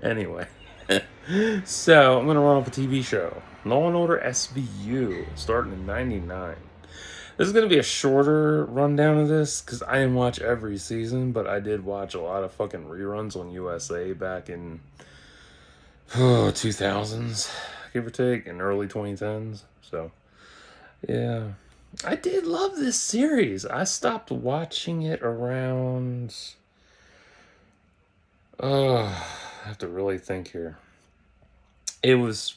Anyway, so I'm gonna run off a TV show, Law and Order SVU, starting in '99. This is gonna be a shorter rundown of this because I didn't watch every season, but I did watch a lot of fucking reruns on USA back in 2000s, give or take, and early 2010s. So yeah, I did love this series. I stopped watching it around. I have to really think here. It was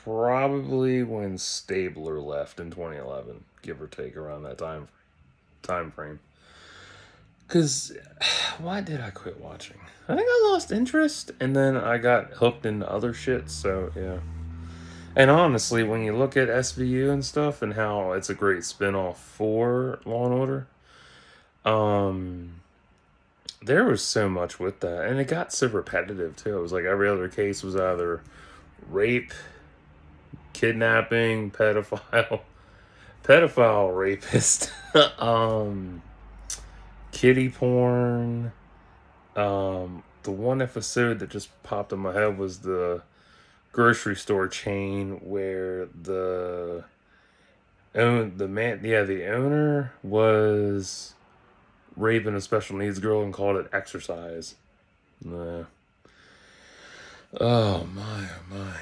probably when Stabler left in 2011, give or take around that time frame. Cause why did I quit watching? I think I lost interest, and then I got hooked into other shit. So yeah. And honestly, when you look at SVU and stuff, and how it's a great spinoff for Law and Order, um, there was so much with that, and it got so repetitive too. It was like every other case was either rape, kidnapping, pedophile, rapist, um, kitty porn. The one episode that just popped in my head was the grocery store chain where the owner was raping a special needs girl and called it exercise. Nah. Oh my, oh my.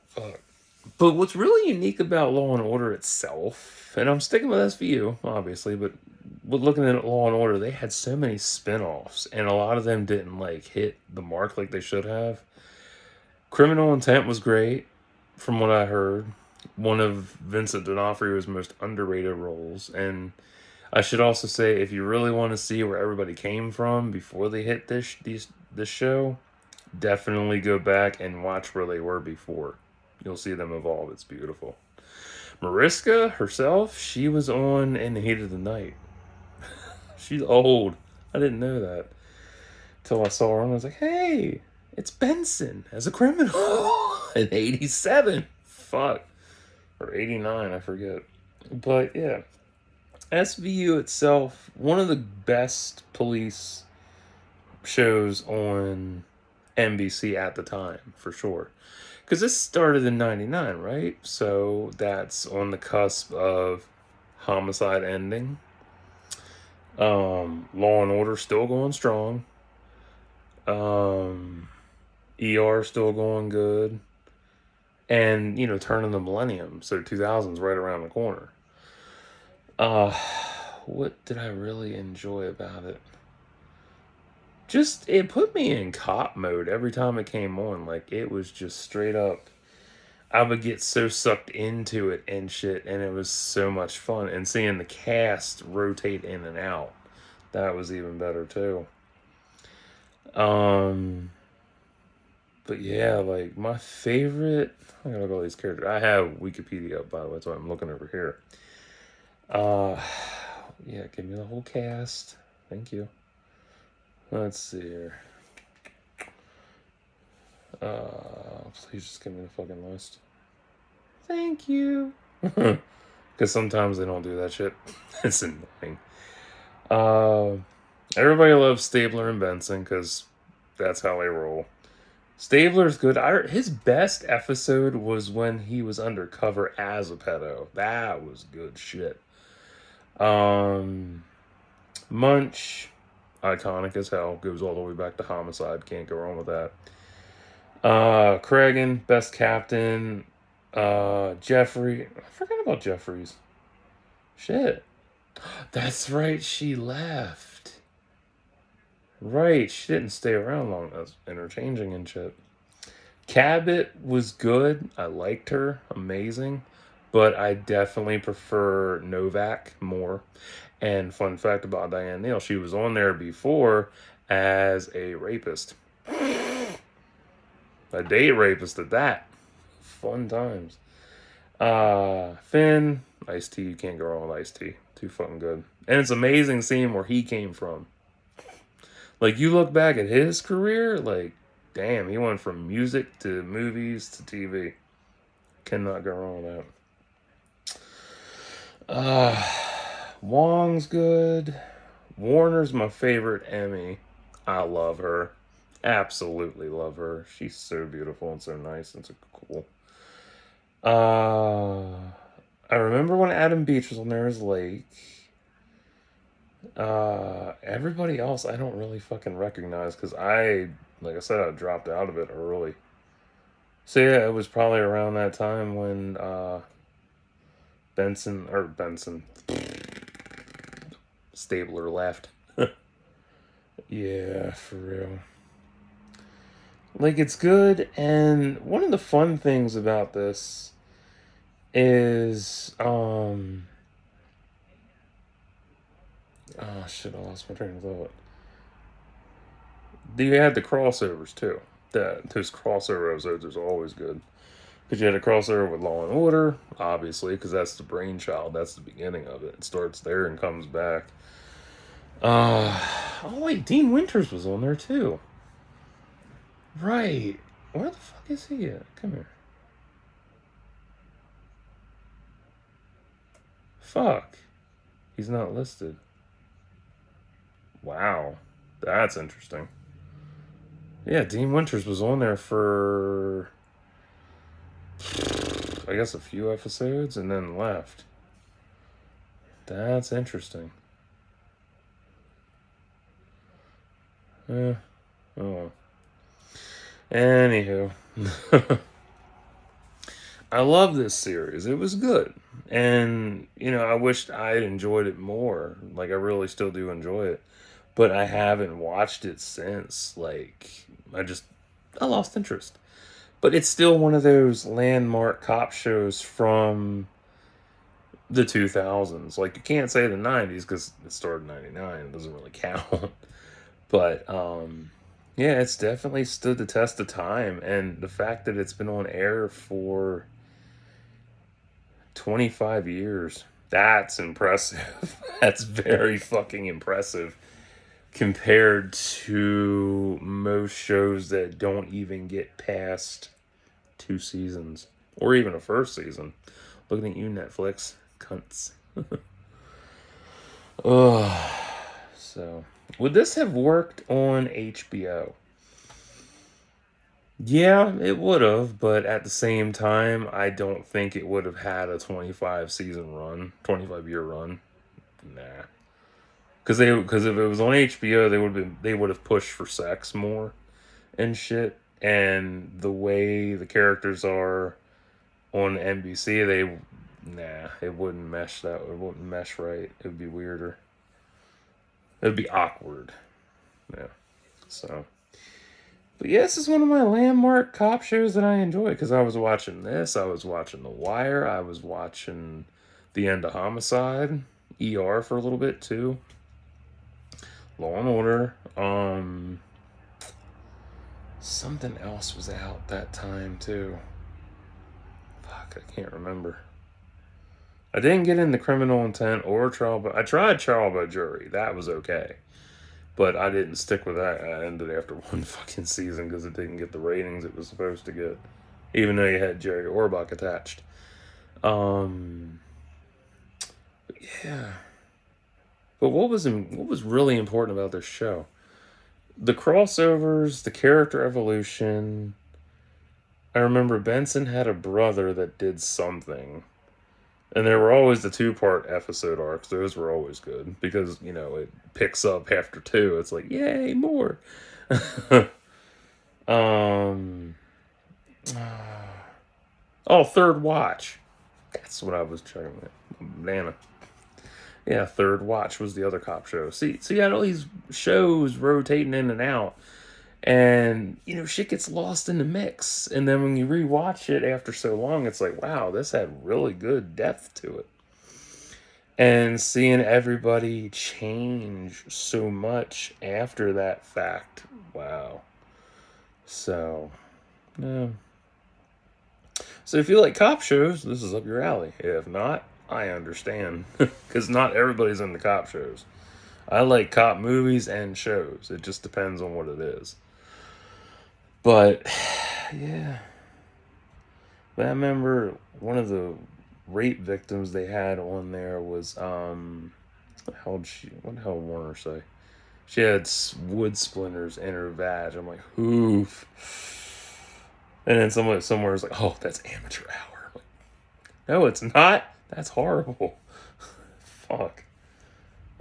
Fuck. But what's really unique about Law and Order itself, and I'm sticking with SVU, obviously, but looking at Law and Order, they had so many spin-offs, and a lot of them didn't like hit the mark like they should have. Criminal Intent was great, from what I heard. One of Vincent D'Onofrio's most underrated roles, and I should also say, if you really want to see where everybody came from before they hit this show, definitely go back and watch where they were before. You'll see them evolve. It's beautiful. Mariska herself, she was on In the Heat of the Night. She's old. I didn't know that till I saw her and I was like, hey, it's Benson as a criminal in '87. Fuck. Or '89, I forget. But yeah, SVU itself, one of the best police shows on NBC at the time, for sure. Because this started in '99, right? So that's on the cusp of Homicide ending. Law and Order still going strong. Um, ER still going good. And, turning the millennium. So 2000's right around the corner. Uh, what did I really enjoy about it? Just, it put me in cop mode every time it came on. Like, it was just straight up. I would get so sucked into it and shit, and it was so much fun. And seeing the cast rotate in and out, that was even better too. Um, but yeah, like my favorite. I gotta look at all these characters. I have Wikipedia up, by the way, so I'm looking over here. Uh, yeah, give me the whole cast. Thank you. Let's see here. Please just give me the fucking list. Thank you. Because sometimes they don't do that shit. It's annoying. Uh, Everybody loves Stabler and Benson because that's how they roll. Stabler's good. His best episode was when he was undercover as a pedo. That was good shit. Um, Munch, iconic as hell. Goes all the way back to Homicide. Can't go wrong with that. Kragan, best captain. Jeffrey. I forgot about Jeffries. Shit. That's right. She left. Right. She didn't stay around long. That's interchanging and shit. Cabot was good. I liked her. Amazing. But I definitely prefer Novak more. And fun fact about Diane Neal, she was on there before as a rapist. A date rapist at that. Fun times. Finn, Ice T, you can't go wrong with Ice T. Too fucking good. And it's amazing seeing where he came from. Like, you look back at his career, like, damn, he went from music to movies to TV. Cannot go wrong with that. Wong's good. Warner's my favorite Emmy. I love her. Absolutely love her. She's so beautiful and so nice and so cool. Uh, I remember when Adam Beach was on there as Lake. Everybody else I don't really fucking recognize because like I said, I dropped out of it early. So yeah, it was probably around that time when Benson Stabler left. Yeah, for real. Like it's good, and one of the fun things about this is oh shit, I lost my train of thought. You had the crossovers too. Those crossover episodes are always good because you had a crossover with Law and Order, obviously, because that's the brainchild. That's the beginning of it. It starts there and comes back. Oh wait, Dean Winters was on there too. Right. Where the fuck is he at? Come here. Fuck. He's not listed. Wow. That's interesting. Yeah, Dean Winters was on there for I guess a few episodes and then left. That's interesting. Yeah. Oh. Anywho. I love this series. It was good. And, I wished I had enjoyed it more. Like, I really still do enjoy it. But I haven't watched it since. Like, I lost interest. But it's still one of those landmark cop shows from the 2000s. Like, you can't say the 90s because it started in 99. It doesn't really count. But, yeah, it's definitely stood the test of time. And the fact that it's been on air for 25 years. That's impressive. That's very fucking impressive compared to most shows that don't even get past 2 seasons or even a first season. Looking at you, Netflix. Cunts. Ugh. So, would this have worked on HBO? Yeah, it would have, but at the same time, I don't think it would have had a 25 season run, 25-year run. Nah. Because if it was on HBO, they would have pushed for sex more and shit. And the way the characters are on NBC, it wouldn't mesh it wouldn't mesh right. It would be weirder. It would be awkward. Yeah. So, but yeah, this is one of my landmark cop shows that I enjoy because I was watching this, I was watching The Wire, I was watching The End of Homicide, ER for a little bit too, Law and Order. Something else was out that time too. Fuck, I can't remember. I didn't get into Criminal Intent or Trial, but I tried Trial by Jury. That was okay, but I didn't stick with that. I ended after one fucking season because it didn't get the ratings it was supposed to get, even though you had Jerry Orbach attached. Um, but yeah. But what was really important about this show? The crossovers, the character evolution. I remember Benson had a brother that did something. And there were always the 2-part episode arcs. Those were always good because, it picks up after 2. It's like, yay, more. um, Third Watch. That's what I was trying to. Banana. Yeah, Third Watch was the other cop show. See, so you had all these shows rotating in and out, and shit gets lost in the mix. And then when you rewatch it after so long, it's like, wow, this had really good depth to it. And seeing everybody change so much after that fact, wow. So, yeah. So if you like cop shows, this is up your alley. If not, I understand. Because not everybody's into cop shows. I like cop movies and shows. It just depends on what it is. But, yeah. But I remember one of the rape victims they had on there was, what the hell did Warner say? She had wood splinters in her vag. I'm like, oof. And then somewhere was like, oh, that's amateur hour. I'm like, no, it's not. That's horrible. Fuck.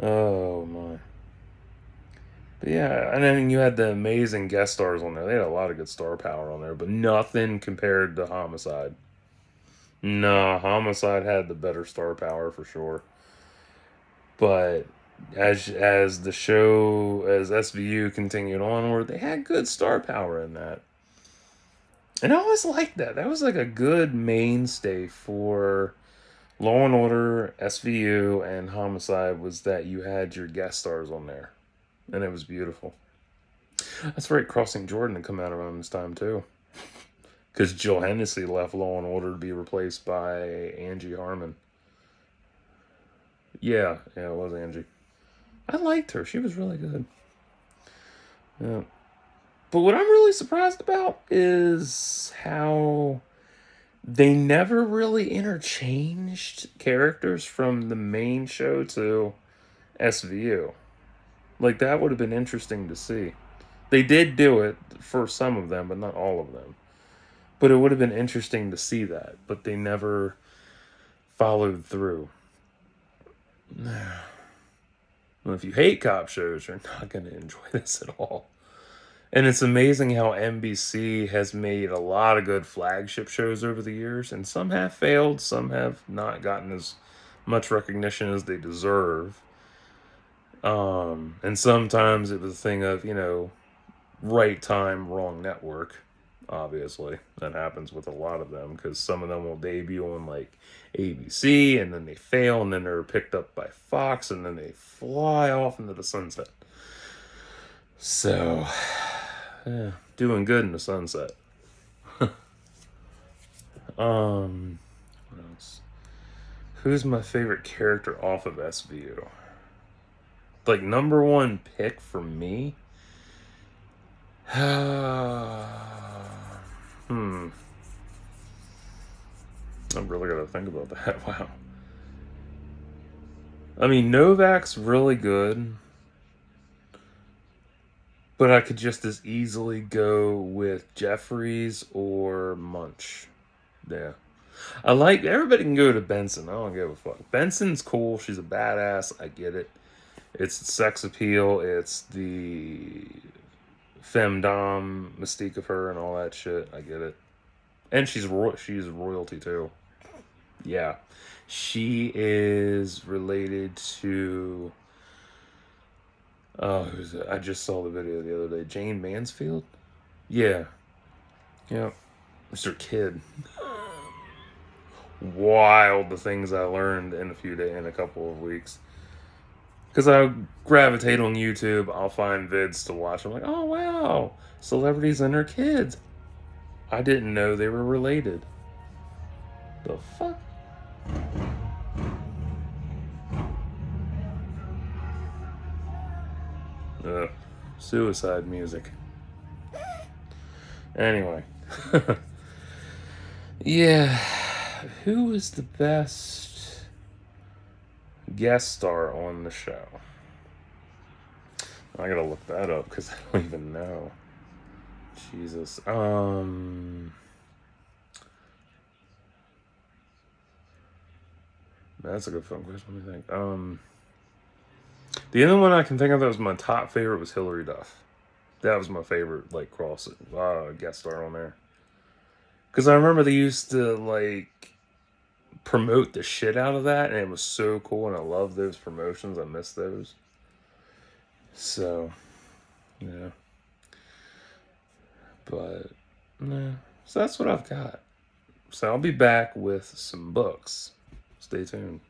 Oh my. But yeah, and then you had the amazing guest stars on there. They had a lot of good star power on there, but nothing compared to Homicide. No, Homicide had the better star power for sure. But as the show, as SVU continued onward, they had good star power in that. And I always liked that. That was like a good mainstay for Law and Order, SVU, and Homicide, was that you had your guest stars on there. And it was beautiful. That's right, Crossing Jordan had come out around this time too. Because Jill Hennessy left Law and Order to be replaced by Angie Harmon. Yeah, it was Angie. I liked her. She was really good. Yeah. But what I'm really surprised about is how they never really interchanged characters from the main show to SVU. Like, that would have been interesting to see. They did do it for some of them, but not all of them. But it would have been interesting to see that. But they never followed through. Well, if you hate cop shows, you're not going to enjoy this at all. And it's amazing how NBC has made a lot of good flagship shows over the years, and some have failed, some have not gotten as much recognition as they deserve. And sometimes it was a thing of, right time, wrong network. Obviously, that happens with a lot of them, because some of them will debut on like ABC, and then they fail, and then they're picked up by Fox, and then they fly off into the sunset. So, yeah, doing good in the sunset. What else? Who's my favorite character off of SVU? Like, number one pick for me? I'm really gonna think about that. Wow. I mean, Novak's really good, but I could just as easily go with Jeffries or Munch. Yeah. Everybody can go to Benson. I don't give a fuck. Benson's cool. She's a badass. I get it. It's the sex appeal. It's the femdom mystique of her and all that shit. I get it. And she's royalty too. Yeah. She is related to who's it? I just saw the video the other day. Jane Mansfield? Yeah. Yeah. Mr. Kidd. Wild the things I learned in a couple of weeks. Because I gravitate on YouTube, I'll find vids to watch. I'm like, oh wow, celebrities and their kids. I didn't know they were related. The fuck? Suicide music. Anyway. Yeah. Who is the best guest star on the show? I gotta look that up because I don't even know. Jesus. That's a good fun question. Let me think. The only one I can think of that was my top favorite was Hillary Duff. That was my favorite, like, guest star on there. Because I remember they used to, like, promote the shit out of that, and it was so cool, and I love those promotions. I miss those. So, yeah. But, nah. So that's what I've got. So I'll be back with some books. Stay tuned.